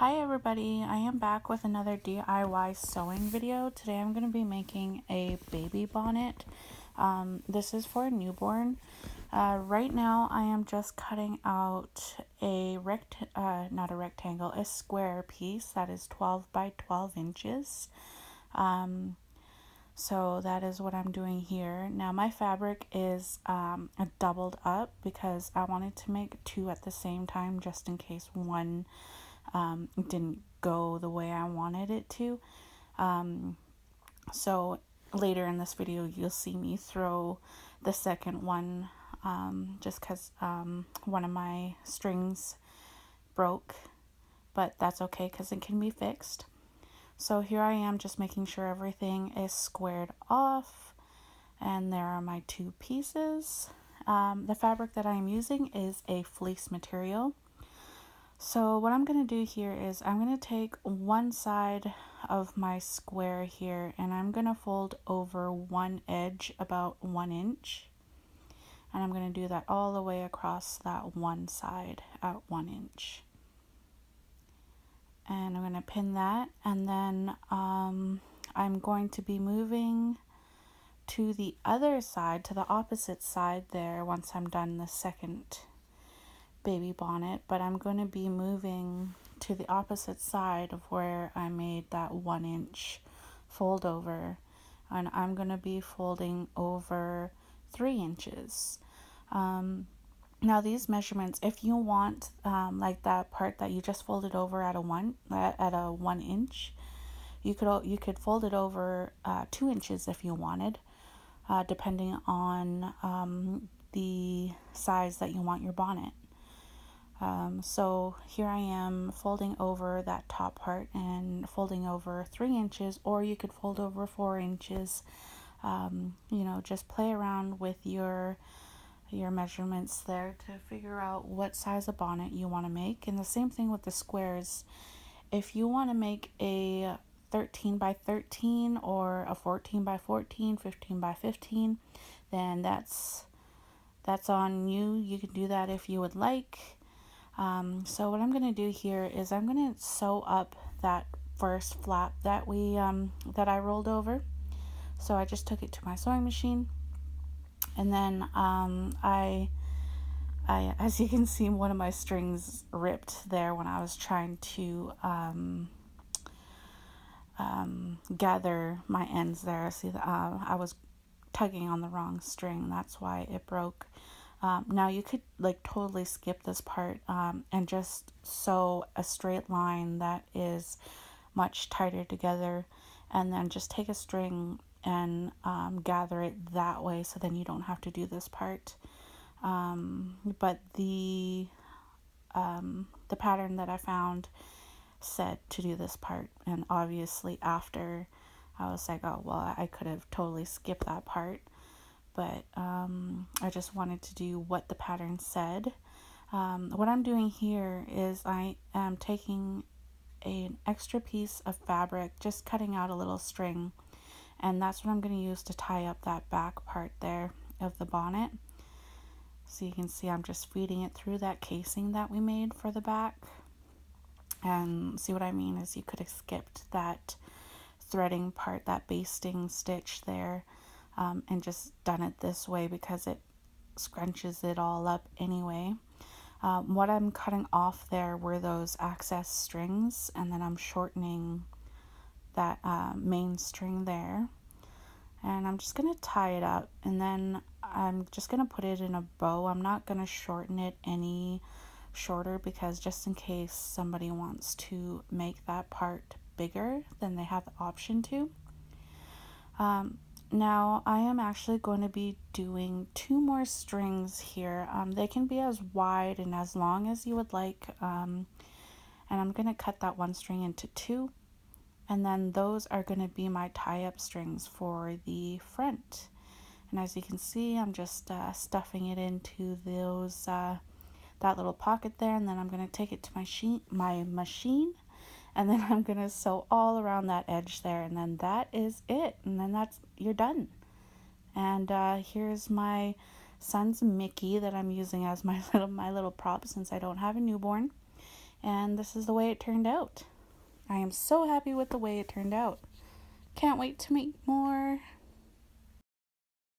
Hi everybody, I am back with another DIY sewing video. Today I'm going to be making a baby bonnet. This is for a newborn. Right now I am just cutting out a a square piece that is 12 by 12 inches. So that is what I'm doing here. Now my fabric is doubled up because I wanted to make two at the same time just in case one didn't go the way I wanted it to. So later in this video you'll see me throw the second one just because one of my strings broke, but that's okay because it can be fixed. So here I am just making sure everything is squared off, and there are my two pieces. The fabric that I'm using is a fleece material. So what I'm going to do here is I'm going to take one side of my square here and I'm going to fold over one edge about 1 inch. And I'm going to do that all the way across that one side at 1 inch. And I'm going to pin that, and then I'm going to be moving to the other side, to the opposite side there once I'm done the second baby bonnet, but I'm going to be moving to the opposite side of where I made that 1 inch fold over, and I'm going to be folding over 3 inches. Now these measurements, if you want like that part that you just folded over at a 1 inch, you could fold it over 2 inches if you wanted, depending on the size that you want your bonnet. So here I am folding over that top part and folding over 3 inches, or you could fold over 4 inches. Just play around with your measurements there to figure out what size of bonnet you want to make. And the same thing with the squares. If you want to make a 13 by 13 or a 14 by 14, 15 by 15, then that's on you. You can do that if you would like. So what I'm going to do here is I'm going to sew up that first flap that I rolled over. So I just took it to my sewing machine, and then I as you can see, one of my strings ripped there when I was trying to gather my ends there. See, I was tugging on the wrong string. That's why it broke. Now you could totally skip this part and just sew a straight line that is much tighter together, and then just take a string and gather it that way, so then you don't have to do this part. But the pattern that I found said to do this part, and obviously after I was like, oh well, I could have totally skipped that part, but I just wanted to do what the pattern said. What I'm doing here is I am taking an extra piece of fabric, just cutting out a little string, and that's what I'm going to use to tie up that back part there of the bonnet. So you can see I'm just feeding it through that casing that we made for the back. And see what I mean is you could have skipped that threading part, that basting stitch there, and just done it this way because it scrunches it all up anyway. What I'm cutting off there were those access strings, and then I'm shortening that main string there, and I'm just going to tie it up, and then I'm just going to put it in a bow. I'm not going to shorten it any shorter because just in case somebody wants to make that part bigger, then they have the option to. Now I am actually going to be doing 2 more strings here. They can be as wide and as long as you would like, and I'm going to cut that one string into 2, and then those are going to be my tie-up strings for the front. And as you can see, I'm just stuffing it into those that little pocket there, and then I'm going to take it to my machine, and then I'm going to sew all around that edge there, and then that is it, and then you're done. And here's my son's Mickey that I'm using as my little prop since I don't have a newborn. And this is the way it turned out. I am so happy with the way it turned out. Can't wait to make more.